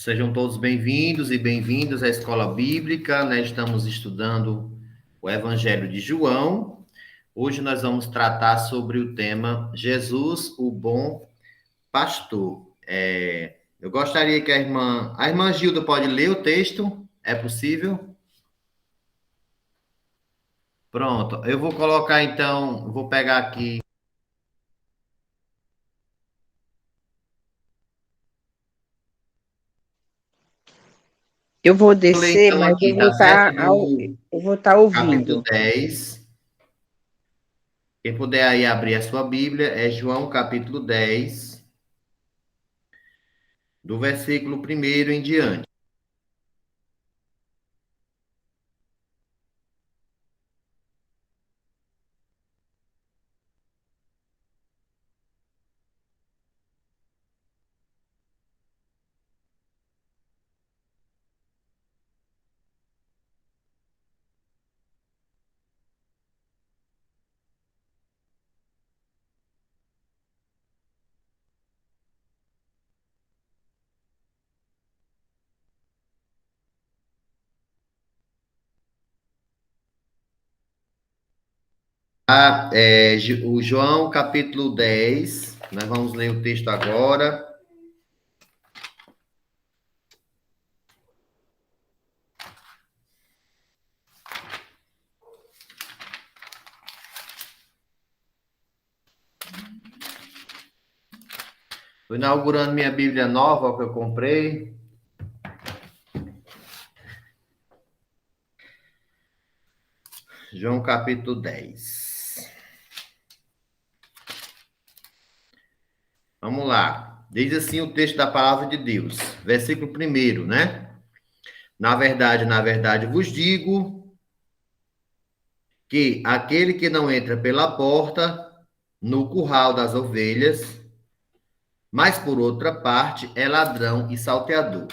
Sejam todos bem-vindos e bem-vindas à Escola Bíblica, né? Estamos estudando o Evangelho de João. Hoje nós vamos tratar sobre o tema Jesus, o Bom Pastor. Eu gostaria que a irmã Gilda pode ler o texto? É possível? Pronto, eu vou colocar então, vou pegar aqui. Eu vou Vou ler descer, então mas aqui, tá certo? Do eu vou estar capítulo ouvindo. 10. Quem puder aí abrir a sua Bíblia, é João capítulo 10. Do versículo 1 em diante. O João, capítulo 10, nós vamos ler o texto agora. Estou inaugurando minha Bíblia nova que eu comprei. João, capítulo 10. Vamos lá. Diz assim o texto da palavra de Deus, versículo 1, né? Na verdade, vos digo que aquele que não entra pela porta no curral das ovelhas, mas por outra parte é ladrão e salteador.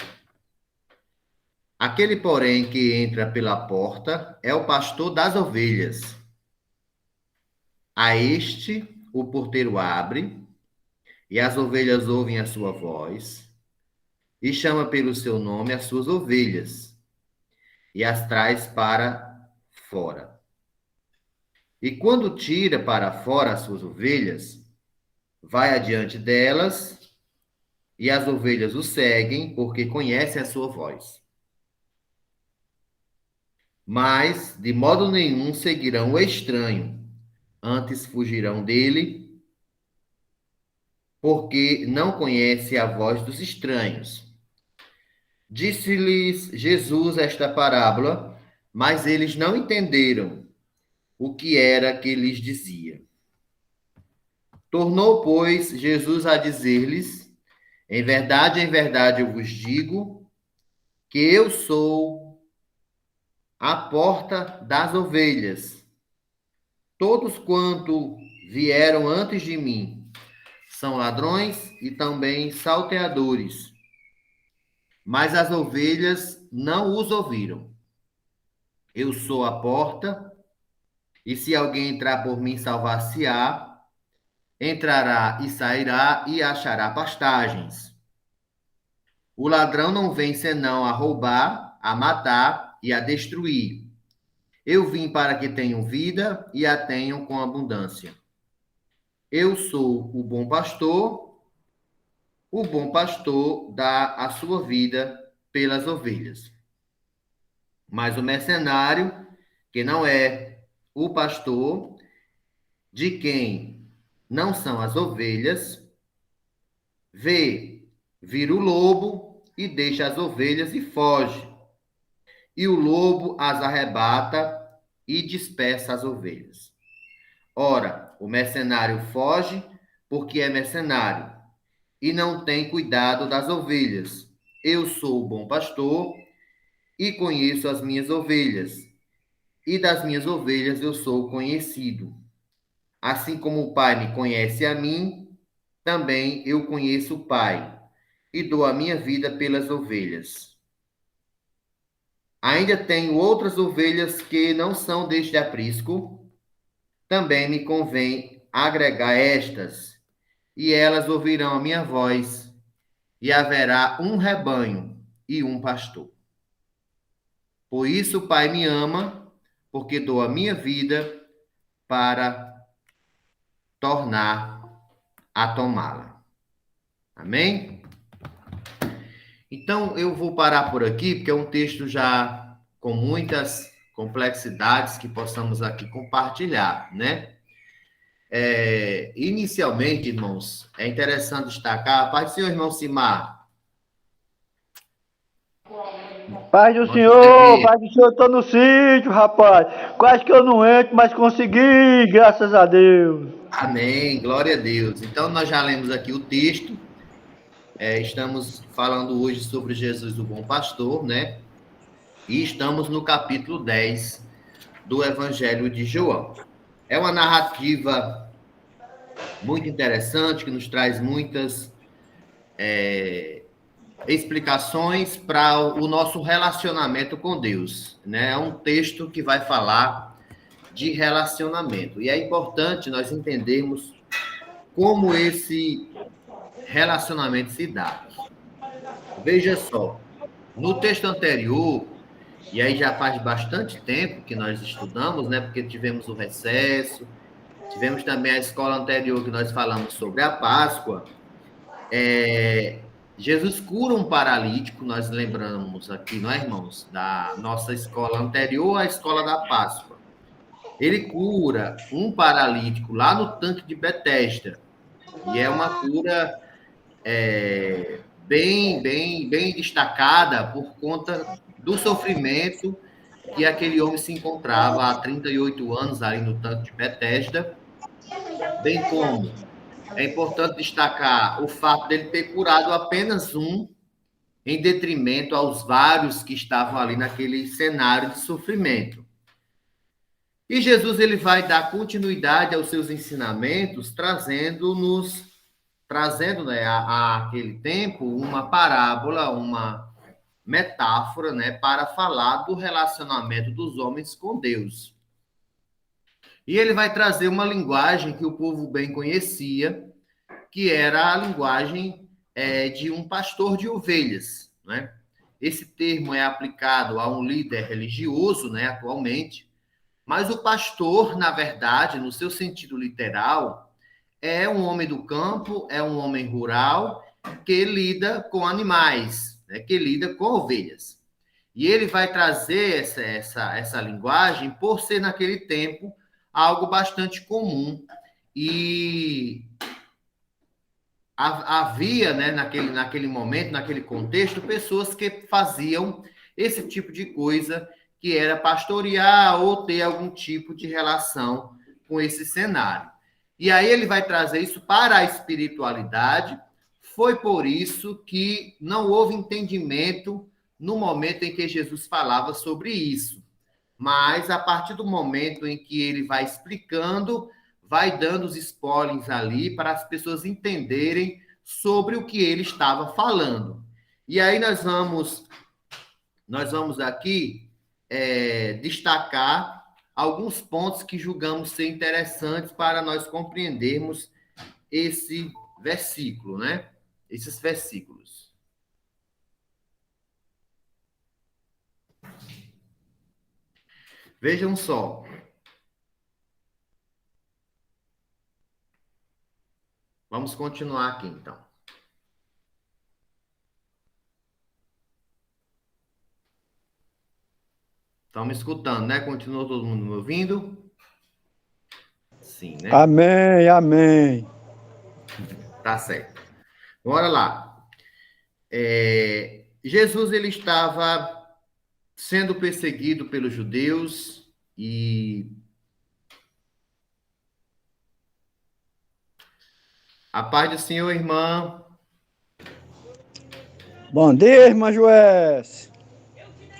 Aquele, porém, que entra pela porta é o pastor das ovelhas. A este o porteiro abre, e as ovelhas ouvem a sua voz, e chama pelo seu nome as suas ovelhas, e as traz para fora. E quando tira para fora as suas ovelhas, vai adiante delas, e as ovelhas o seguem, porque conhecem a sua voz. Mas, de modo nenhum, seguirão o estranho, antes fugirão dele, porque não conhece a voz dos estranhos. Disse-lhes Jesus esta parábola, mas eles não entenderam o que era que lhes dizia. Tornou, pois, Jesus a dizer-lhes: em verdade eu vos digo que eu sou a porta das ovelhas. Todos quanto vieram antes de mim são ladrões e também salteadores, mas as ovelhas não os ouviram. Eu sou a porta, e se alguém entrar por mim, salvar-se-á, entrará e sairá e achará pastagens. O ladrão não vem senão a roubar, a matar e a destruir. Eu vim para que tenham vida e a tenham com abundância. Eu sou o bom pastor dá a sua vida pelas ovelhas. Mas o mercenário, que não é o pastor, de quem não são as ovelhas, vê vir o lobo e deixa as ovelhas e foge. E o lobo as arrebata e dispersa as ovelhas. Ora, o mercenário foge porque é mercenário e não tem cuidado das ovelhas. Eu sou o bom pastor e conheço as minhas ovelhas, e das minhas ovelhas eu sou conhecido. Assim como o Pai me conhece a mim, também eu conheço o Pai, e dou a minha vida pelas ovelhas. Ainda tenho outras ovelhas que não são deste aprisco, também me convém agregar estas, e elas ouvirão a minha voz, e haverá um rebanho e um pastor. Por isso o Pai me ama, porque dou a minha vida para tornar a tomá-la. Amém? Então, eu vou parar por aqui, porque é um texto já com muitas complexidades que possamos aqui compartilhar, né? Inicialmente, irmãos, é interessante destacar, a paz do Senhor, irmão Simar. Paz do Senhor, tô no sítio, rapaz. Quase que eu não entro, mas consegui, graças a Deus. Amém, glória a Deus. Então, nós já lemos aqui o texto, estamos falando hoje sobre Jesus, o bom pastor, né? E estamos no capítulo 10 do Evangelho de João. É uma narrativa muito interessante, que nos traz muitas explicações para o nosso relacionamento com Deus, né? É um texto que vai falar de relacionamento. E é importante nós entendermos como esse relacionamento se dá. Veja só, no texto anterior, e aí já faz bastante tempo que nós estudamos, né? Porque tivemos o recesso, tivemos também a escola anterior que nós falamos sobre a Páscoa. Jesus cura um paralítico, nós lembramos aqui, não é, irmãos? Da nossa escola anterior à escola da Páscoa. Ele cura um paralítico lá no tanque de Betesda. E é uma cura bem destacada por conta do sofrimento que aquele homem se encontrava há 38 anos ali no tanque de Betesda, bem como é importante destacar o fato dele ter curado apenas um, em detrimento aos vários que estavam ali naquele cenário de sofrimento. E Jesus ele vai dar continuidade aos seus ensinamentos, trazendo, né, àquele tempo uma parábola, uma metáfora, né, para falar do relacionamento dos homens com Deus. E ele vai trazer uma linguagem que o povo bem conhecia, que era a linguagem de um pastor de ovelhas, né? Esse termo é aplicado a um líder religioso, né, atualmente, mas o pastor, na verdade, no seu sentido literal, é um homem do campo, é um homem rural que lida com animais, né, que lida com ovelhas. E ele vai trazer essa linguagem por ser, naquele tempo, algo bastante comum. E havia, né, naquele momento, naquele contexto, pessoas que faziam esse tipo de coisa, que era pastorear ou ter algum tipo de relação com esse cenário. E aí ele vai trazer isso para a espiritualidade. Foi por isso que não houve entendimento no momento em que Jesus falava sobre isso. Mas a partir do momento em que ele vai explicando, vai dando os spoilers ali para as pessoas entenderem sobre o que ele estava falando. E aí nós vamos aqui destacar alguns pontos que julgamos ser interessantes para nós compreendermos esse versículo, né? Esses versículos. Vejam só. Vamos continuar aqui, então. Estão me escutando, né? Continua todo mundo me ouvindo? Sim, né? Amém, amém. Tá certo. Bora lá. Jesus, ele estava sendo perseguido pelos judeus e a paz do Senhor, irmã. Bom dia, irmã Joés.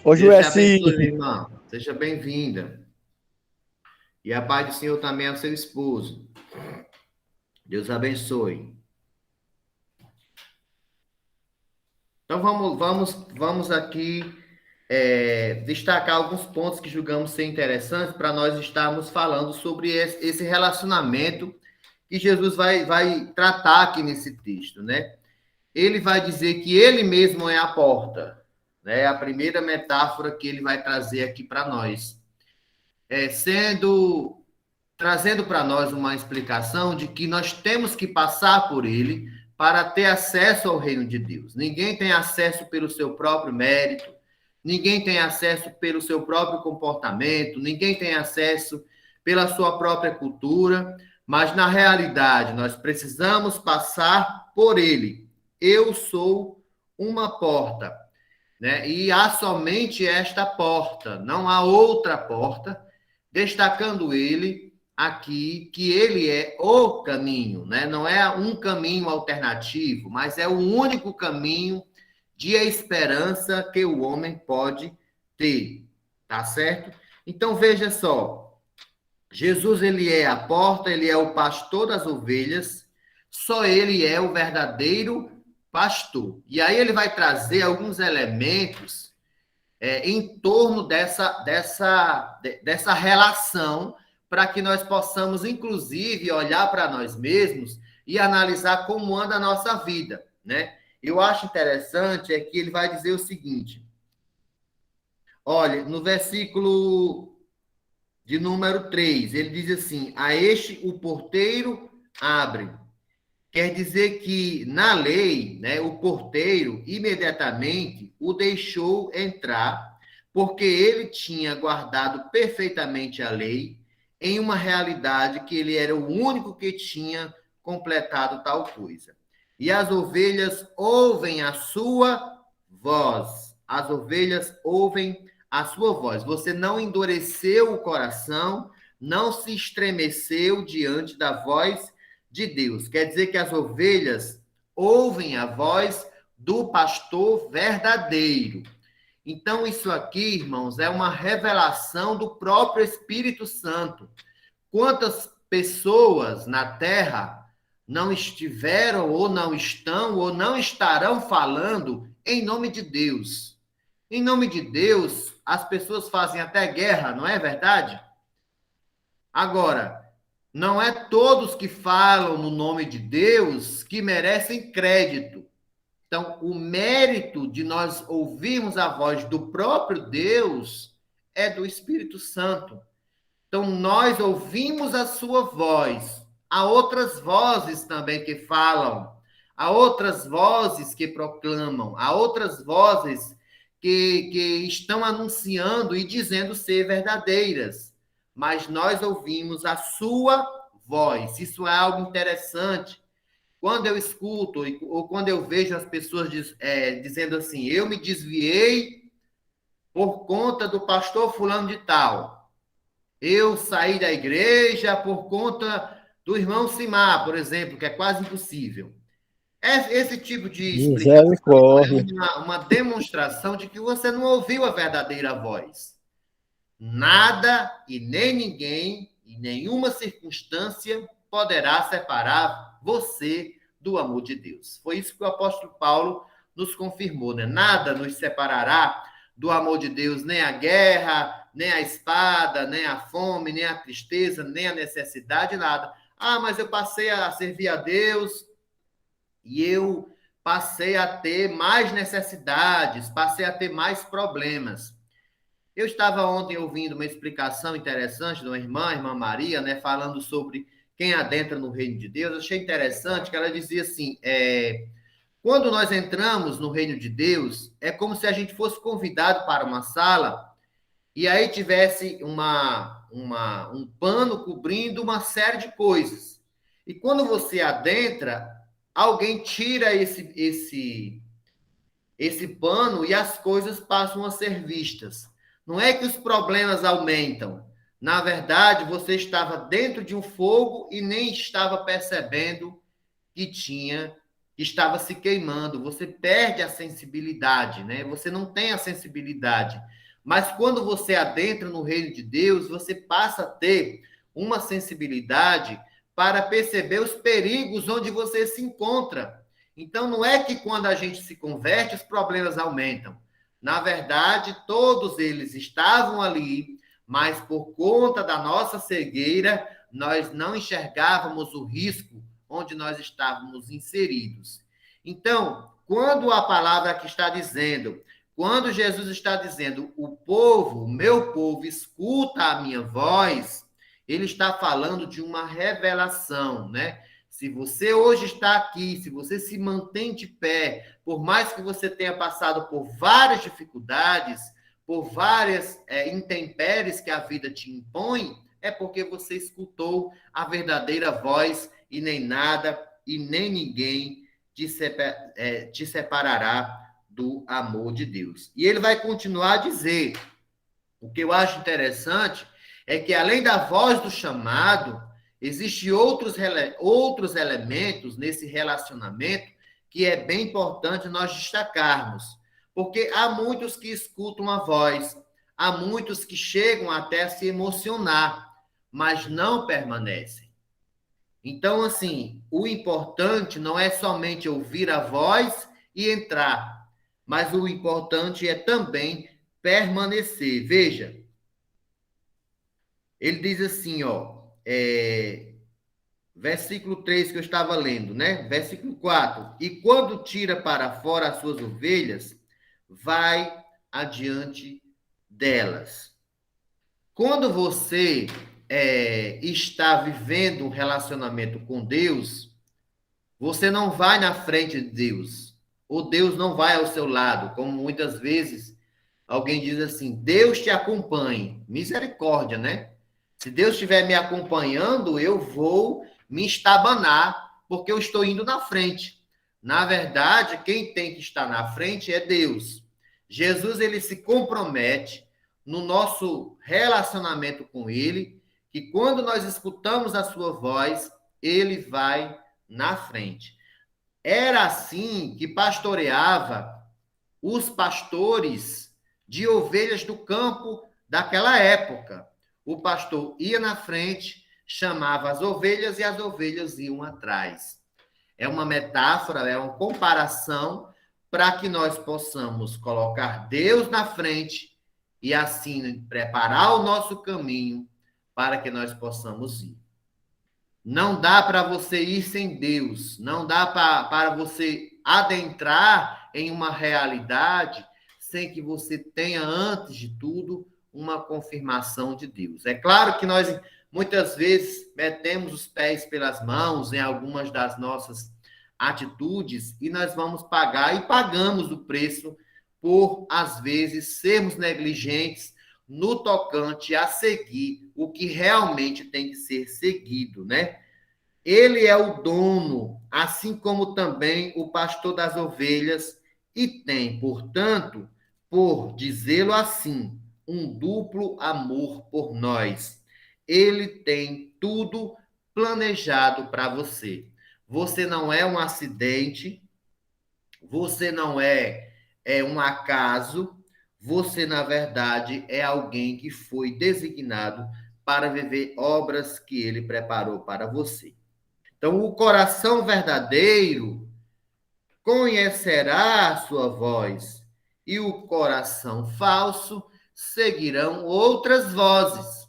Ô, Deus te Joés, abençoe, minha irmã. Seja bem-vinda. E a paz do Senhor também ao seu esposo. Deus abençoe. Então vamos aqui destacar alguns pontos que julgamos ser interessantes para nós estarmos falando sobre esse relacionamento que Jesus vai tratar aqui nesse texto, né? Ele vai dizer que ele mesmo é a porta. né? A primeira metáfora que ele vai trazer aqui para nós. Trazendo para nós uma explicação de que nós temos que passar por ele para ter acesso ao reino de Deus. Ninguém tem acesso pelo seu próprio mérito, ninguém tem acesso pelo seu próprio comportamento, ninguém tem acesso pela sua própria cultura, mas na realidade nós precisamos passar por ele. Eu sou uma porta, né? E há somente esta porta, não há outra porta, destacando ele aqui que ele é o caminho, né? Não é um caminho alternativo, mas é o único caminho de esperança que o homem pode ter, tá certo? Então veja só, Jesus ele é a porta, ele é o pastor das ovelhas, só ele é o verdadeiro pastor. E aí ele vai trazer alguns elementos em torno dessa relação, para que nós possamos, inclusive, olhar para nós mesmos e analisar como anda a nossa vida, né? Eu acho interessante é que ele vai dizer o seguinte, olha, no versículo de número 3, ele diz assim, a este o porteiro abre. Quer dizer que, na lei, né, o porteiro imediatamente o deixou entrar, porque ele tinha guardado perfeitamente a lei em uma realidade que ele era o único que tinha completado tal coisa. E as ovelhas ouvem a sua voz. As ovelhas ouvem a sua voz. Você não endureceu o coração, não se estremeceu diante da voz de Deus. Quer dizer que as ovelhas ouvem a voz do pastor verdadeiro. Então, isso aqui, irmãos, é uma revelação do próprio Espírito Santo. Quantas pessoas na Terra não estiveram, ou não estão, ou não estarão falando em nome de Deus? Em nome de Deus, as pessoas fazem até guerra, não é verdade? Agora, não é todos que falam no nome de Deus que merecem crédito. Então, o mérito de nós ouvirmos a voz do próprio Deus é do Espírito Santo. Então, nós ouvimos a sua voz. Há outras vozes também que falam, há outras vozes que proclamam, há outras vozes que estão anunciando e dizendo ser verdadeiras. Mas nós ouvimos a sua voz. Isso é algo interessante. Quando eu escuto ou quando eu vejo as pessoas dizendo assim, eu me desviei por conta do pastor fulano de tal. Eu saí da igreja por conta do irmão Simar, por exemplo, que é quase impossível. Esse tipo de explicação Misericórdia. é uma demonstração de que você não ouviu a verdadeira voz. Nada e nem ninguém, em nenhuma circunstância, poderá separar você do amor de Deus. Foi isso que o apóstolo Paulo nos confirmou, né? Nada nos separará do amor de Deus, nem a guerra, nem a espada, nem a fome, nem a tristeza, nem a necessidade, nada. Ah, mas eu passei a servir a Deus e eu passei a ter mais necessidades, passei a ter mais problemas. Eu estava ontem ouvindo uma explicação interessante de uma irmã, a irmã Maria, né, falando sobre quem adentra no reino de Deus. Eu achei interessante que ela dizia assim, quando nós entramos no reino de Deus, é como se a gente fosse convidado para uma sala e aí tivesse um pano cobrindo uma série de coisas. E quando você adentra, alguém tira esse pano e as coisas passam a ser vistas. Não é que os problemas aumentam. Na verdade, você estava dentro de um fogo e nem estava percebendo que estava se queimando. Você perde a sensibilidade, né? Você não tem a sensibilidade. Mas quando você adentra no reino de Deus, você passa a ter uma sensibilidade para perceber os perigos onde você se encontra. Então, não é que quando a gente se converte, os problemas aumentam. Na verdade, todos eles estavam ali, mas por conta da nossa cegueira, nós não enxergávamos o risco onde nós estávamos inseridos. Então, quando a palavra aqui está dizendo, quando Jesus está dizendo o povo, o meu povo, escuta a minha voz, ele está falando de uma revelação, né? Se você hoje está aqui, se você se mantém de pé, por mais que você tenha passado por várias dificuldades, por várias intempéries que a vida te impõe, é porque você escutou a verdadeira voz e nem nada e nem ninguém te separará do amor de Deus. E ele vai continuar a dizer, o que eu acho interessante é que além da voz do chamado, existem outros elementos nesse relacionamento que é bem importante nós destacarmos. Porque há muitos que escutam a voz, há muitos que chegam até a se emocionar, mas não permanecem. Então, assim, o importante não é somente ouvir a voz e entrar, mas o importante é também permanecer. Veja, ele diz assim, ó, versículo 3 que eu estava lendo, né? Versículo 4. E quando tira para fora as suas ovelhas, vai adiante delas. Quando você está vivendo um relacionamento com Deus, você não vai na frente de Deus, ou Deus não vai ao seu lado, como muitas vezes alguém diz assim: Deus te acompanhe. Misericórdia, né? Se Deus estiver me acompanhando, eu vou me estabanar, porque eu estou indo na frente. Na verdade, quem tem que estar na frente é Deus. Jesus, ele se compromete no nosso relacionamento com ele, que quando nós escutamos a sua voz, ele vai na frente. Era assim que pastoreava os pastores de ovelhas do campo daquela época. O pastor ia na frente, chamava as ovelhas e as ovelhas iam atrás. É uma metáfora, é uma comparação para que nós possamos colocar Deus na frente e assim preparar o nosso caminho para que nós possamos ir. Não dá para você ir sem Deus, não dá para você adentrar em uma realidade sem que você tenha, antes de tudo, uma confirmação de Deus. É claro que nós, muitas vezes, metemos os pés pelas mãos em algumas das nossas atitudes e nós vamos pagar e pagamos o preço por, às vezes, sermos negligentes no tocante a seguir o que realmente tem que ser seguido, né? Ele é o dono, assim como também o pastor das ovelhas, e tem, portanto, por dizê-lo assim, um duplo amor por nós. Ele tem tudo planejado para você. Você não é um acidente, você não é um acaso, você, na verdade, é alguém que foi designado para viver obras que ele preparou para você. Então, o coração verdadeiro conhecerá a sua voz, e o coração falso seguirão outras vozes.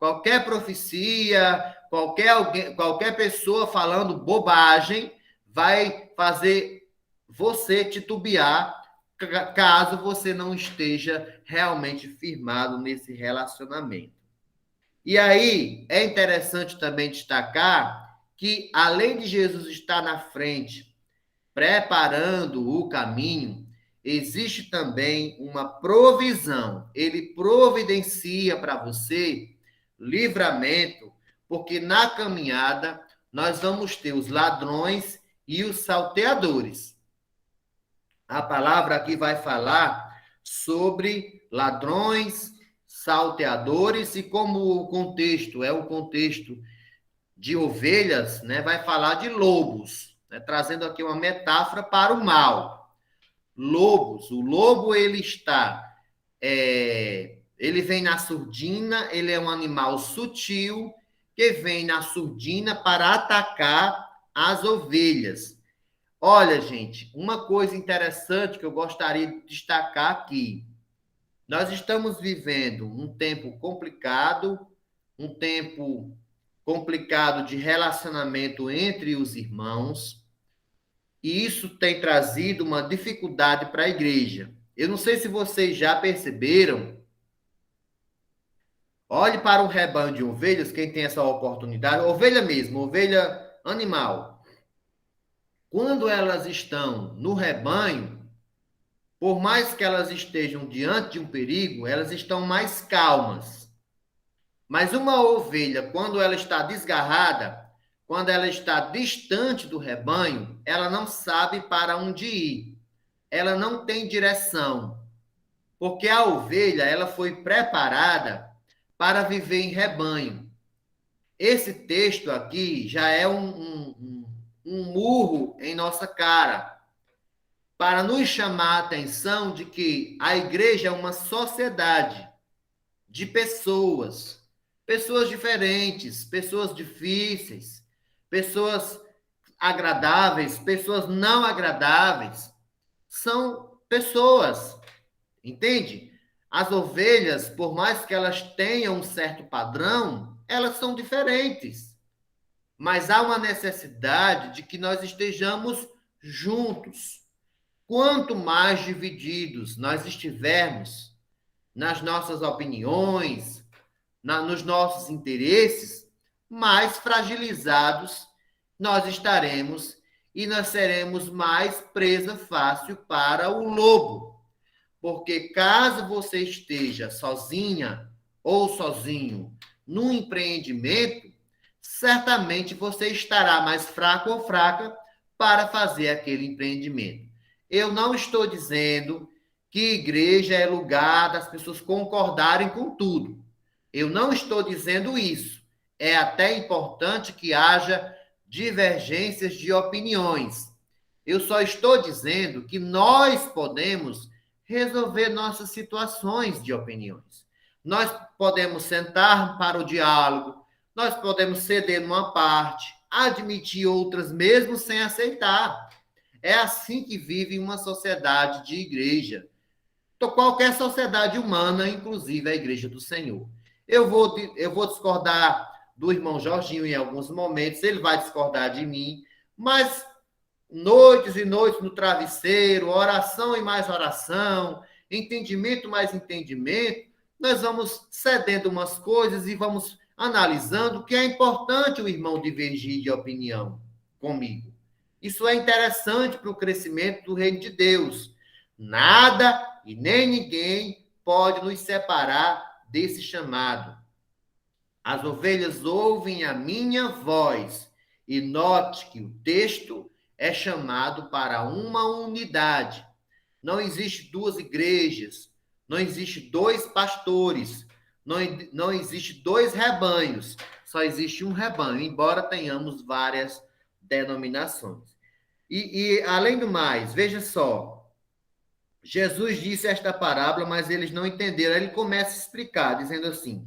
Qualquer profecia, qualquer pessoa falando bobagem vai fazer você titubear, caso você não esteja realmente firmado nesse relacionamento. E aí é interessante também destacar que, além de Jesus estar na frente, preparando o caminho, existe também uma provisão. Ele providencia para você livramento, porque na caminhada nós vamos ter os ladrões e os salteadores. A palavra aqui vai falar sobre ladrões, salteadores, e como o contexto é um contexto de ovelhas, né, vai falar de lobos, né, trazendo aqui uma metáfora para o mal. Lobos, o lobo ele vem na surdina, ele é um animal sutil que vem na surdina para atacar as ovelhas. Olha, gente, uma coisa interessante que eu gostaria de destacar aqui. Nós estamos vivendo um tempo complicado de relacionamento entre os irmãos, e isso tem trazido uma dificuldade para a igreja. Eu não sei se vocês já perceberam. Olhe para um rebanho de ovelhas, quem tem essa oportunidade, ovelha mesmo, ovelha animal. Quando elas estão no rebanho, por mais que elas estejam diante de um perigo, elas estão mais calmas. Mas uma ovelha, quando ela está desgarrada, quando ela está distante do rebanho, ela não sabe para onde ir. Ela não tem direção. Porque a ovelha, ela foi preparada para viver em rebanho. Esse texto aqui já é um murro em nossa cara, para nos chamar a atenção de que a igreja é uma sociedade de pessoas, pessoas diferentes, pessoas difíceis, pessoas agradáveis, pessoas não agradáveis. São pessoas, entende? As ovelhas, por mais que elas tenham um certo padrão, elas são diferentes. Mas há uma necessidade de que nós estejamos juntos. Quanto mais divididos nós estivermos nas nossas opiniões, nos nossos interesses, mais fragilizados nós estaremos e nós seremos mais presa fácil para o lobo. Porque caso você esteja sozinha ou sozinho num empreendimento, certamente você estará mais fraco ou fraca para fazer aquele empreendimento. Eu não estou dizendo que igreja é lugar das pessoas concordarem com tudo. Eu não estou dizendo isso. É até importante que haja divergências de opiniões. Eu só estou dizendo que nós podemos resolver nossas situações de opiniões. Nós podemos sentar para o diálogo, nós podemos ceder numa parte, admitir outras mesmo sem aceitar. É assim que vive uma sociedade de igreja. Então, qualquer sociedade humana, inclusive a Igreja do Senhor. Eu vou discordar do irmão Jorginho em alguns momentos, ele vai discordar de mim, mas noites e noites no travesseiro, oração e mais oração, entendimento mais entendimento, nós vamos cedendo umas coisas e vamos analisando que é importante o irmão divergir de opinião comigo. Isso é interessante para o crescimento do reino de Deus. Nada e nem ninguém pode nos separar desse chamado. As ovelhas ouvem a minha voz. E note que o texto é chamado para uma unidade. Não existe duas igrejas, não existe dois pastores, não existe dois rebanhos, só existe um rebanho, embora tenhamos várias denominações. E além do mais, veja só, Jesus disse esta parábola, mas eles não entenderam. Ele começa a explicar, dizendo assim: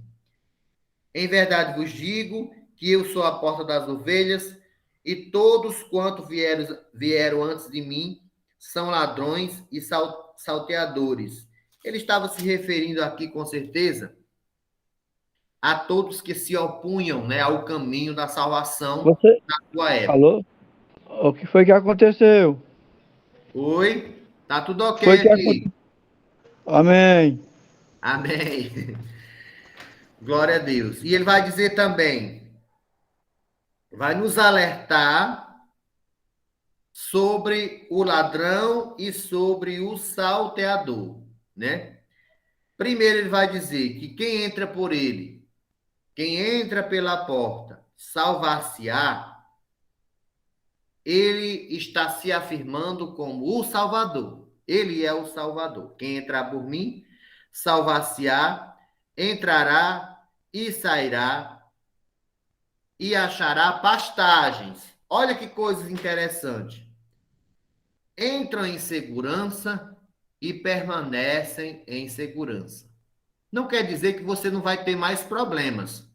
em verdade vos digo que eu sou a porta das ovelhas, e todos quanto vieram antes de mim são ladrões e salteadores. Ele estava se referindo aqui, com certeza, a todos que se opunham, né, ao caminho da salvação Você na sua época. falou? O que foi que aconteceu? Oi? Tá tudo ok Foi que aqui? Amém. Amém. Glória a Deus. E ele vai dizer também, vai nos alertar sobre o ladrão e sobre o salteador, né? Primeiro ele vai dizer que quem entra por ele, quem entra pela porta, salvar-se-á, ele está se afirmando como o Salvador. Ele é o Salvador. Quem entrar por mim, salvar-se-á, entrará e sairá e achará pastagens. Olha que coisa interessante. Entram em segurança e permanecem em segurança. Não quer dizer que você não vai ter mais problemas,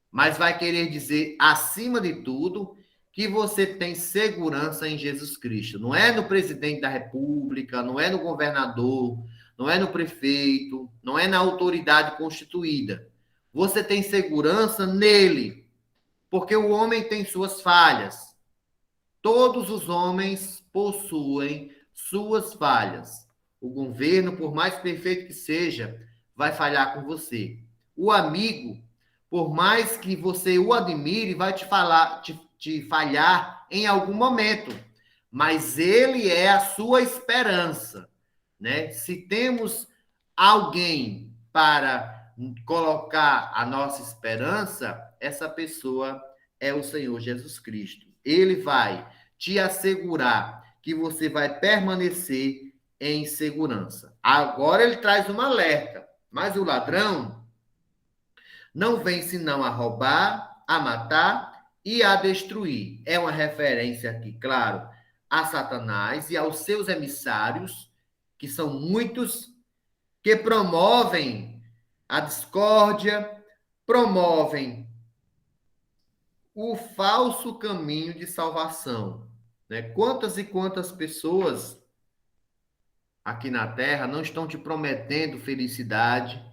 mas vai querer dizer, acima de tudo, que você tem segurança em Jesus Cristo. Não é no presidente da República, não é no governador, não é no prefeito, não é na autoridade constituída. Você tem segurança nele, porque o homem tem suas falhas. Todos os homens possuem suas falhas. O governo, por mais perfeito que seja, vai falhar com você. O amigo, por mais que você o admire, vai te falhar em algum momento. Mas ele é a sua esperança, né? Se temos alguém para colocar a nossa esperança, essa pessoa é o Senhor Jesus Cristo. Ele vai te assegurar que você vai permanecer em segurança. Agora ele traz um alerta, mas o ladrão não vem senão a roubar, a matar e a destruir. É uma referência aqui, claro, a Satanás e aos seus emissários, que são muitos, que promovem a discórdia, promovem o falso caminho de salvação. Né? Quantas e quantas pessoas aqui na Terra não estão te prometendo felicidade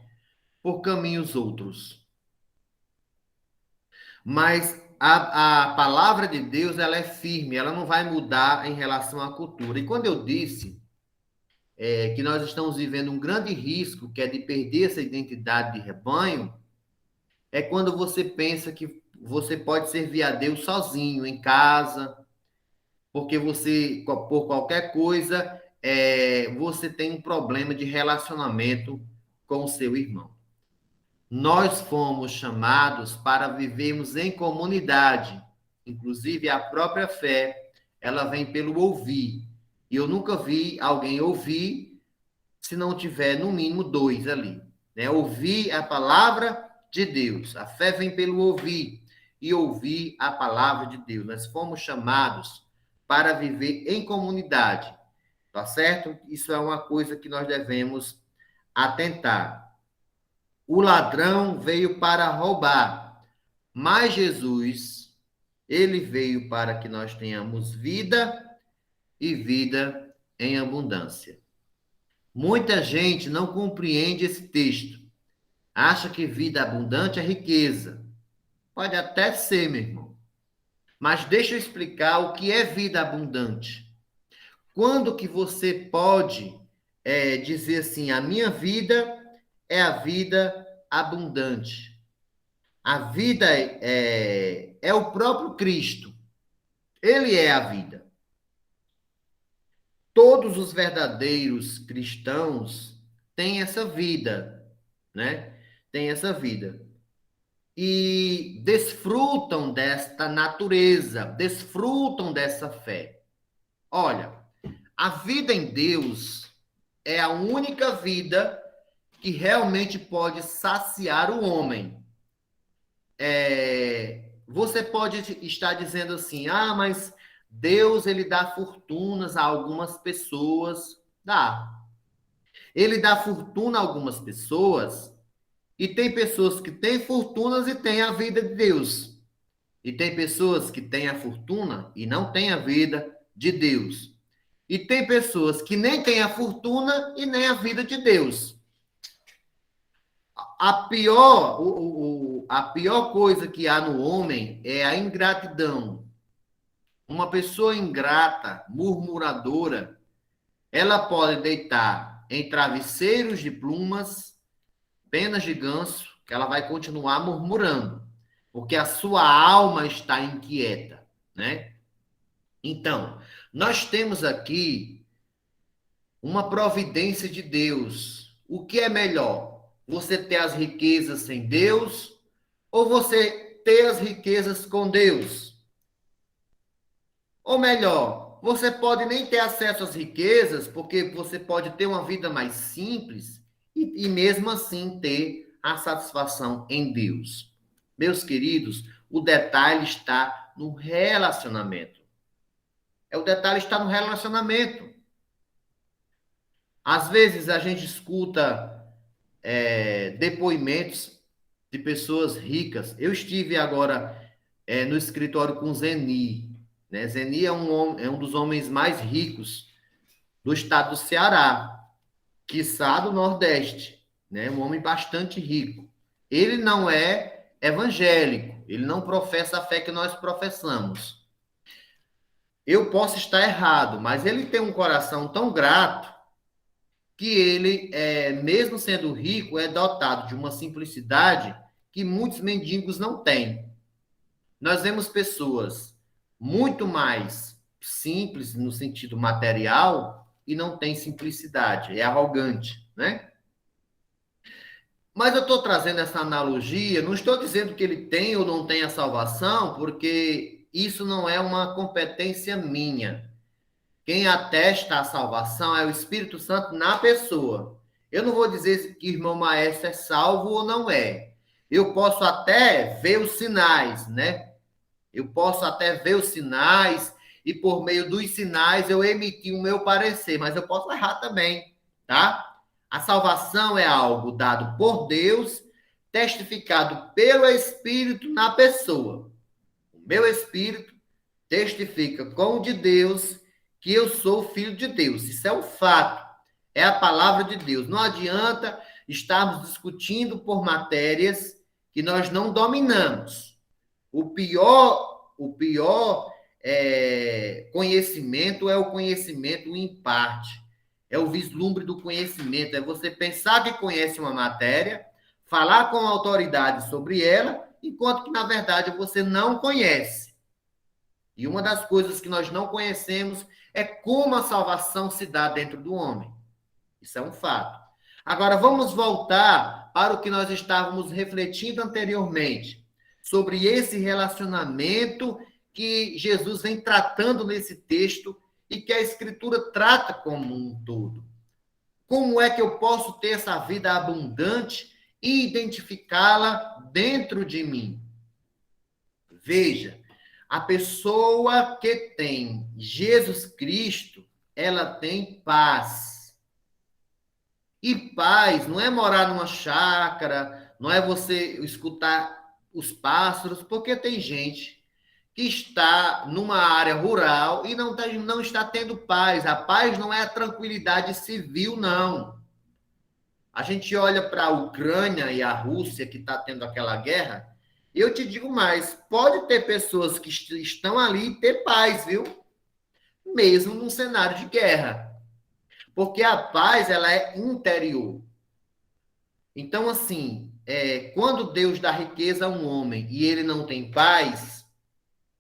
por caminhos outros? Mas a palavra de Deus, ela é firme, ela não vai mudar em relação à cultura. E quando eu disse que nós estamos vivendo um grande risco, que é de perder essa identidade de rebanho, é quando você pensa que você pode servir a Deus sozinho, em casa, porque você, por qualquer coisa, você tem um problema de relacionamento com o seu irmão. Nós fomos chamados para vivermos em comunidade. Inclusive, a própria fé, ela vem pelo ouvir. E eu nunca vi alguém ouvir se não tiver, no mínimo, dois ali. Né? Ouvir a palavra de Deus. A fé vem pelo ouvir. E ouvir a palavra de Deus. Nós fomos chamados para viver em comunidade. Tá certo? Isso é uma coisa que nós devemos atentar. O ladrão veio para roubar, mas Jesus, ele veio para que nós tenhamos vida e vida em abundância. Muita gente não compreende esse texto. Acha que vida abundante é riqueza. Pode até ser, meu irmão. Mas deixa eu explicar o que é vida abundante. Quando que você pode dizer assim, a minha vida é a vida abundante. A vida é o próprio Cristo. Ele é a vida. Todos os verdadeiros cristãos têm essa vida, né? Têm essa vida. E desfrutam desta natureza, desfrutam dessa fé. Olha, a vida em Deus é a única vida que realmente pode saciar o homem. Você pode estar dizendo assim, mas Deus, ele dá fortunas a algumas pessoas. Dá. Ele dá fortuna a algumas pessoas, e tem pessoas que têm fortunas e têm a vida de Deus. E tem pessoas que têm a fortuna e não têm a vida de Deus. E tem pessoas que nem têm a fortuna e nem a vida de Deus. A pior coisa que há no homem é a ingratidão. Uma pessoa ingrata, murmuradora, ela pode deitar em travesseiros de plumas, penas de ganso, que ela vai continuar murmurando, porque a sua alma está inquieta, né? Então, nós temos aqui uma providência de Deus. O que é melhor? Você ter as riquezas sem Deus ou você ter as riquezas com Deus? Ou melhor, você pode nem ter acesso às riquezas, porque você pode ter uma vida mais simples e mesmo assim ter a satisfação em Deus. Meus queridos, o detalhe está no relacionamento. O detalhe está no relacionamento. Às vezes a gente escuta depoimentos de pessoas ricas. Eu estive agora no escritório com Zeni. Né? Zeni é um dos homens mais ricos do estado do Ceará, quiçá do Nordeste. Né? Um homem bastante rico. Ele não é evangélico, ele não professa a fé que nós professamos. Eu posso estar errado, mas ele tem um coração tão grato que ele, mesmo sendo rico, é dotado de uma simplicidade que muitos mendigos não têm. Nós vemos pessoas muito mais simples no sentido material e não tem simplicidade, é arrogante, né? Mas eu estou trazendo essa analogia, não estou dizendo que ele tem ou não tem a salvação, porque isso não é uma competência minha. Quem atesta a salvação é o Espírito Santo na pessoa. Eu não vou dizer que o irmão Maestro é salvo ou não é. Eu posso até ver os sinais, né? Eu posso até ver os sinais e por meio dos sinais eu emitir o meu parecer, mas eu posso errar também, tá? A salvação é algo dado por Deus, testificado pelo Espírito na pessoa. O meu Espírito testifica com o de Deus que eu sou filho de Deus. Isso é um fato. É a palavra de Deus. Não adianta estarmos discutindo por matérias que nós não dominamos. O pior conhecimento é o conhecimento em parte. É o vislumbre do conhecimento. É você pensar que conhece uma matéria, falar com autoridade sobre ela, enquanto que, na verdade, você não conhece. E uma das coisas que nós não conhecemos é como a salvação se dá dentro do homem. Isso é um fato. Agora, vamos voltar para o que nós estávamos refletindo anteriormente, sobre esse relacionamento que Jesus vem tratando nesse texto e que a Escritura trata como um todo. Como é que eu posso ter essa vida abundante e identificá-la dentro de mim? Veja, a pessoa que tem Jesus Cristo, ela tem paz. E paz não é morar numa chácara, não é você escutar os pássaros, porque tem gente que está numa área rural e não está tendo paz. A paz não é a tranquilidade civil, não. A gente olha para a Ucrânia e a Rússia, que está tendo aquela guerra, eu te digo mais, pode ter pessoas que estão ali e ter paz, viu? Mesmo num cenário de guerra. Porque a paz, ela é interior. Então, assim, quando Deus dá riqueza a um homem e ele não tem paz,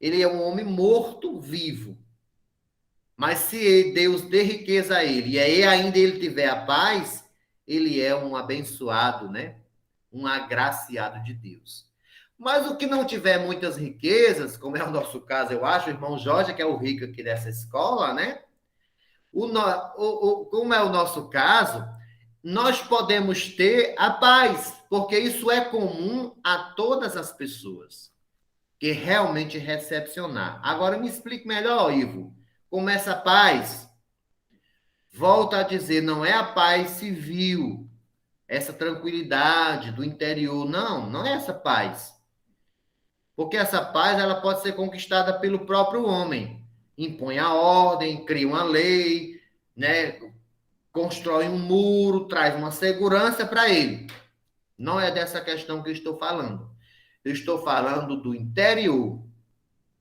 ele é um homem morto vivo. Mas se Deus dê riqueza a ele e aí ainda ele tiver a paz, ele é um abençoado, né? Um agraciado de Deus. Mas o que não tiver muitas riquezas, como é o nosso caso, eu acho, o irmão Jorge, que é o rico aqui dessa escola, né? Como é o nosso caso, nós podemos ter a paz, porque isso é comum a todas as pessoas que realmente recepcionar. Agora me explique melhor, Ivo, como essa paz, volta a dizer, não é a paz civil, essa tranquilidade do interior, não é essa paz. Porque essa paz ela pode ser conquistada pelo próprio homem. Impõe a ordem, cria uma lei, né? Constrói um muro, traz uma segurança para ele. Não é dessa questão que eu estou falando. Eu estou falando do interior.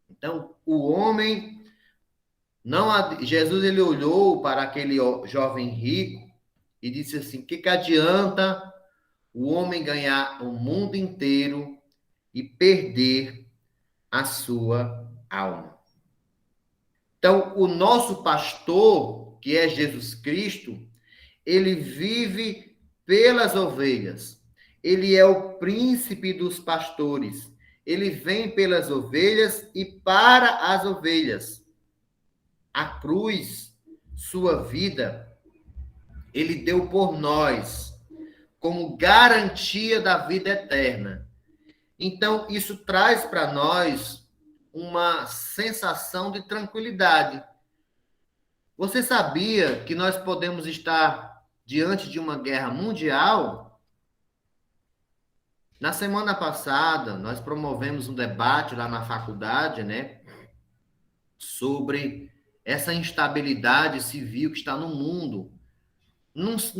Então, o homem Jesus ele olhou para aquele jovem rico e disse assim: que adianta o homem ganhar o mundo inteiro e perder a sua alma? Então, o nosso pastor, que é Jesus Cristo, ele vive pelas ovelhas. Ele é o príncipe dos pastores. Ele vem pelas ovelhas e para as ovelhas. A cruz, sua vida, ele deu por nós, como garantia da vida eterna. Então, isso traz para nós uma sensação de tranquilidade. Você sabia que nós podemos estar diante de uma guerra mundial? Na semana passada, nós promovemos um debate lá na faculdade, né, sobre essa instabilidade civil que está no mundo. Nós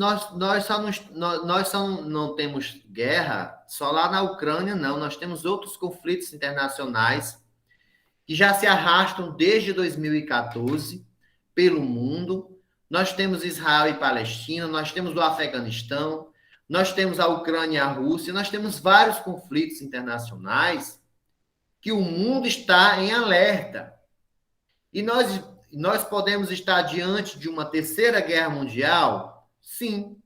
só não temos guerra só lá na Ucrânia, não. Nós temos outros conflitos internacionais que já se arrastam desde 2014 pelo mundo, Nós temos Israel e Palestina, nós temos o Afeganistão, nós temos a Ucrânia e a Rússia, nós temos vários conflitos internacionais que o mundo está em alerta. E nós podemos estar diante de uma terceira guerra mundial? Sim,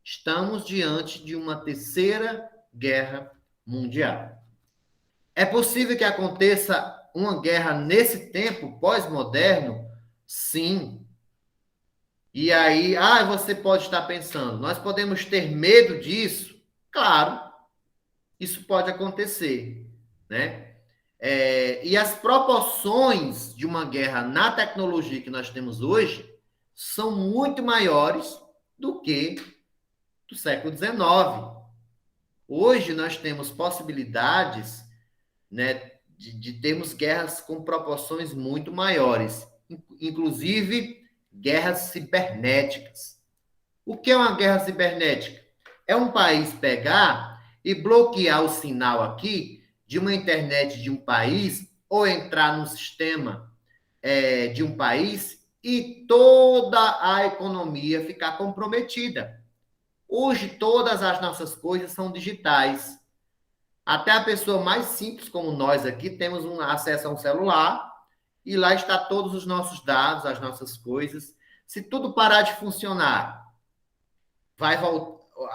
estamos diante de uma terceira guerra mundial. É possível que aconteça uma guerra nesse tempo pós-moderno? Sim. E aí, você pode estar pensando, nós podemos ter medo disso? Claro, isso pode acontecer, né? E as proporções de uma guerra na tecnologia que nós temos hoje são muito maiores do que do século XIX. Hoje nós temos possibilidades, né, de termos guerras com proporções muito maiores, inclusive guerras cibernéticas. O que é uma guerra cibernética? É um país pegar e bloquear o sinal aqui de uma internet de um país ou entrar no sistema de um país e toda a economia ficar comprometida. Hoje, todas as nossas coisas são digitais. Até a pessoa mais simples, como nós aqui, temos um acesso a um celular e lá está todos os nossos dados, as nossas coisas. Se tudo parar de funcionar,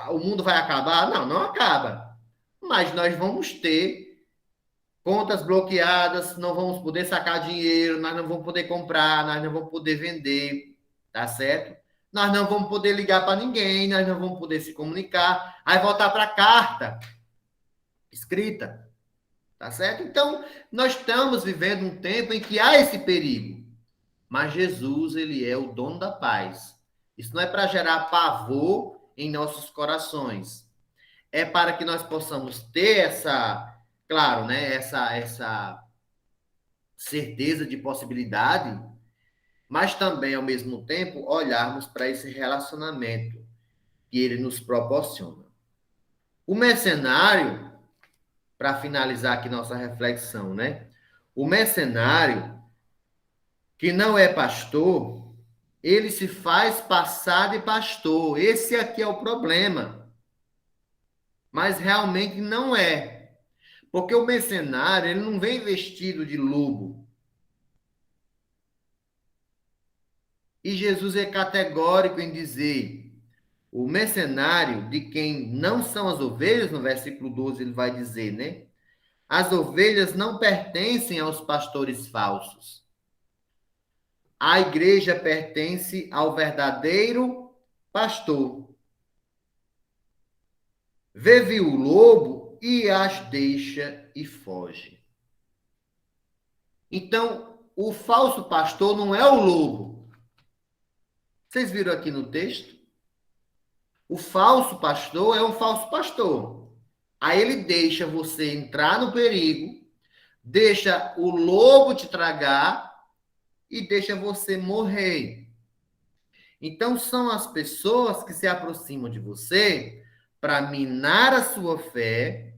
o mundo vai acabar? Não, não acaba. Mas nós vamos ter contas bloqueadas, não vamos poder sacar dinheiro, nós não vamos poder comprar, nós não vamos poder vender, tá certo? Nós não vamos poder ligar para ninguém, nós não vamos poder se comunicar. Aí voltar para a carta escrita, tá certo? Então, nós estamos vivendo um tempo em que há esse perigo. Mas Jesus, ele é o dono da paz. Isso não é para gerar pavor em nossos corações. É para que nós possamos ter claro, né, essa certeza de possibilidade, mas também, ao mesmo tempo, olharmos para esse relacionamento que ele nos proporciona. O mercenário, para finalizar aqui nossa reflexão, né? O mercenário, que não é pastor, ele se faz passar de pastor. Esse aqui é o problema. Mas realmente não é. Porque o mercenário, ele não vem vestido de lobo. E Jesus é categórico em dizer, o mercenário de quem não são as ovelhas, no versículo 12 ele vai dizer, né? As ovelhas não pertencem aos pastores falsos. A igreja pertence ao verdadeiro pastor. Vê o lobo e as deixa e foge. Então, o falso pastor não é o lobo. Vocês viram aqui no texto? O falso pastor é um falso pastor. Aí ele deixa você entrar no perigo, deixa o lobo te tragar e deixa você morrer. Então, são as pessoas que se aproximam de você para minar a sua fé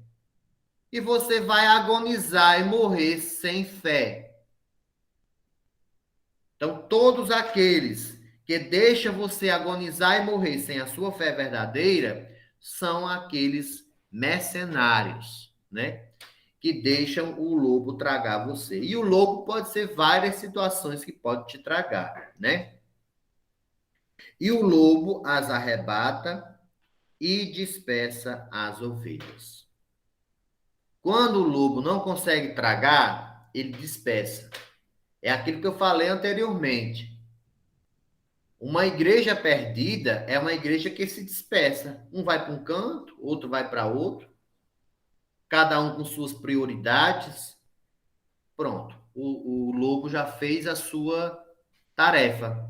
e você vai agonizar e morrer sem fé. Então, todos aqueles que deixam você agonizar e morrer sem a sua fé verdadeira são aqueles mercenários, né? Que deixam o lobo tragar você. E o lobo pode ser várias situações que pode te tragar, né? E o lobo as arrebata e dispersa as ovelhas. Quando o lobo não consegue tragar, ele dispersa. É aquilo que eu falei anteriormente. Uma igreja perdida é uma igreja que se dispersa. Um vai para um canto, outro vai para outro, cada um com suas prioridades. Pronto, o lobo já fez a sua tarefa.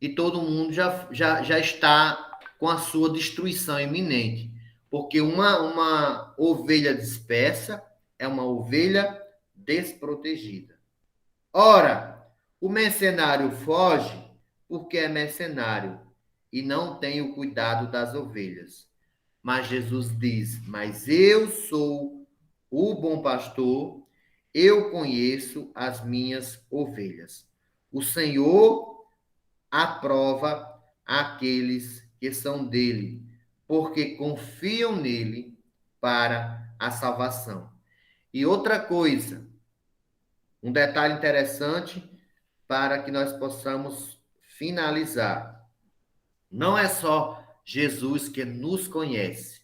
E todo mundo já está com a sua destruição iminente. Porque uma ovelha dispersa é uma ovelha desprotegida. Ora, o mercenário foge porque é mercenário e não tem o cuidado das ovelhas. Mas Jesus diz, mas eu sou o bom pastor, eu conheço as minhas ovelhas. O Senhor aprova aqueles que são dele, porque confiam nele para a salvação. E outra coisa, um detalhe interessante para que nós possamos finalizar. Não é só Jesus que nos conhece,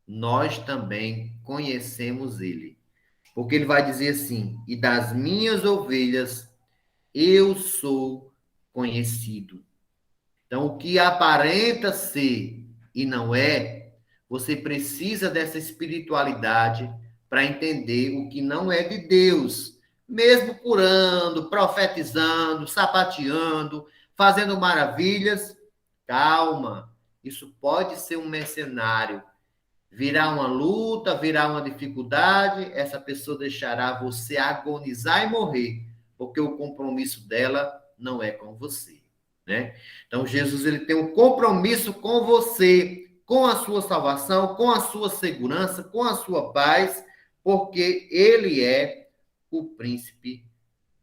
nós também conhecemos ele. Porque ele vai dizer assim: e das minhas ovelhas eu sou conhecido. Então, o que aparenta ser e não é, você precisa dessa espiritualidade para entender o que não é de Deus, mesmo curando, profetizando, sapateando, fazendo maravilhas. Calma, isso pode ser um mercenário. Virá uma luta, virá uma dificuldade, essa pessoa deixará você agonizar e morrer, porque o compromisso dela não é com você, né? Então Jesus ele tem um compromisso com você, com a sua salvação, com a sua segurança, com a sua paz, porque ele é o príncipe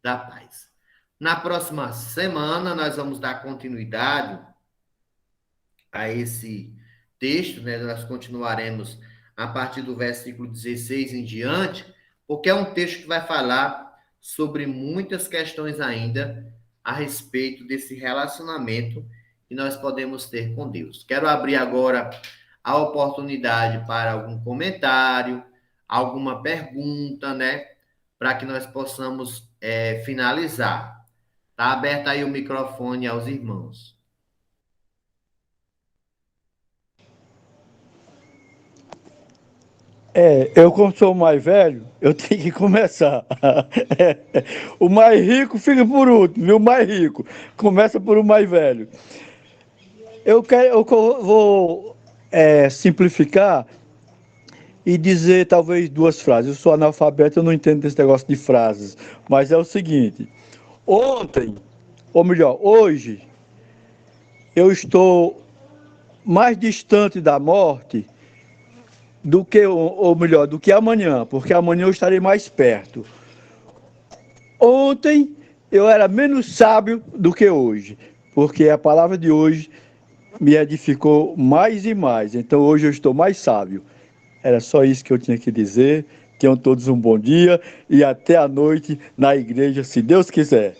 da paz. Na próxima semana nós vamos dar continuidade a esse texto, né? Nós continuaremos a partir do versículo 16 em diante, porque é um texto que vai falar sobre muitas questões ainda a respeito desse relacionamento que nós podemos ter com Deus. Quero abrir agora a oportunidade para algum comentário, alguma pergunta, né? Para que nós possamos finalizar. Está aberto aí o microfone aos irmãos. Eu como sou o mais velho, eu tenho que começar. O mais rico fica por último, viu? O mais rico. Começa por o mais velho. Vou simplificar e dizer talvez duas frases. Eu sou analfabeto, eu não entendo desse negócio de frases. Mas é o seguinte: ontem, ou melhor, hoje, eu estou mais distante da morte do que, ou melhor, do que amanhã, porque amanhã eu estarei mais perto. Ontem eu era menos sábio do que hoje, porque a palavra de hoje me edificou mais e mais. Então hoje eu estou mais sábio. Era só isso que eu tinha que dizer. Tenham todos um bom dia e até a noite na igreja, se Deus quiser.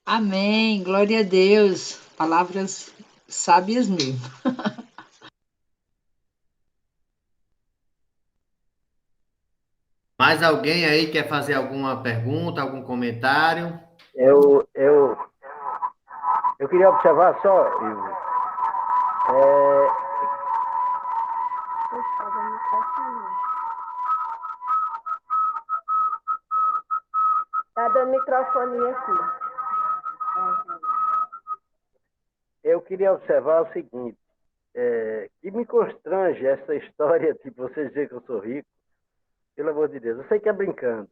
Amém, glória a Deus. Palavras sábias mesmo. Mais alguém aí quer fazer alguma pergunta, algum comentário? Eu, eu, eu queria observar só, Ivo, Tá dando microfone aqui. eu queria observar o seguinte, que me constrange essa história de você dizer que eu sou rico, pelo amor de Deus, eu sei que é brincando,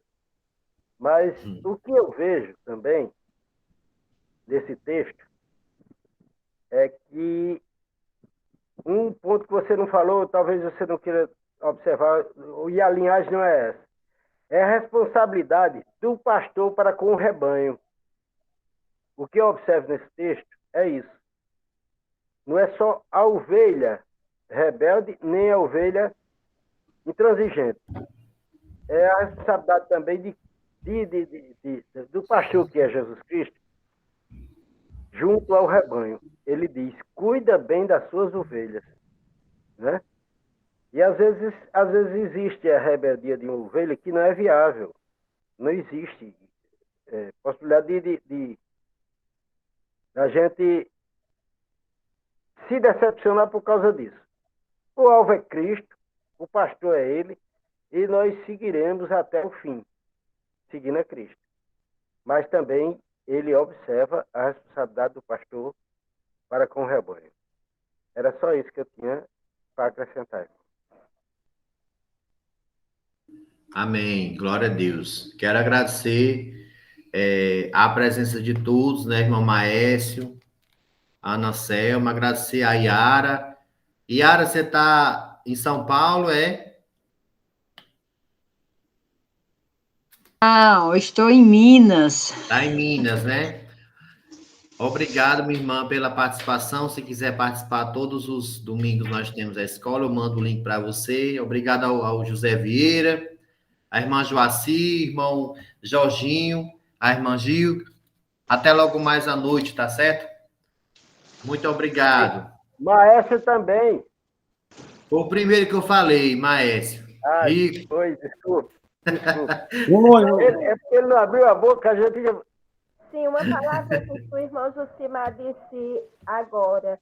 mas o que eu vejo também nesse texto é que um ponto que você não falou, talvez você não queira observar, e a linhagem não é essa, é a responsabilidade do pastor para com o rebanho. O que eu observo nesse texto é isso. Não é só a ovelha rebelde, nem a ovelha intransigente. É a responsabilidade também do pastor, que é Jesus Cristo, junto ao rebanho. Ele diz, cuida bem das suas ovelhas. Né? E às vezes existe a rebeldia de uma ovelha que não é viável. Não existe possibilidade de a gente se decepcionar por causa disso. O alvo é Cristo, o pastor é ele, e nós seguiremos até o fim, seguindo a Cristo. Mas também ele observa a responsabilidade do pastor para com o rebanho. Era só isso que eu tinha para acrescentar. Amém. Glória a Deus. Quero agradecer a presença de todos, né, irmão Maécio, Ana Selma, agradecer a Yara. Yara, você está em São Paulo, é? Não, eu estou em Minas. Está em Minas, né? Obrigado, minha irmã, pela participação. Se quiser participar todos os domingos, nós temos a escola. Eu mando o link para você. Obrigado ao José Vieira, a irmã Joaci, irmão Jorginho, a irmã Gil. Até logo mais à noite, tá certo? Muito obrigado. Maestro também. Foi o primeiro que eu falei, Maécio. Ah, Rico. foi, desculpa. É porque ele não abriu a boca, a gente... Sim, uma palavra que o irmão Jucimar disse agora.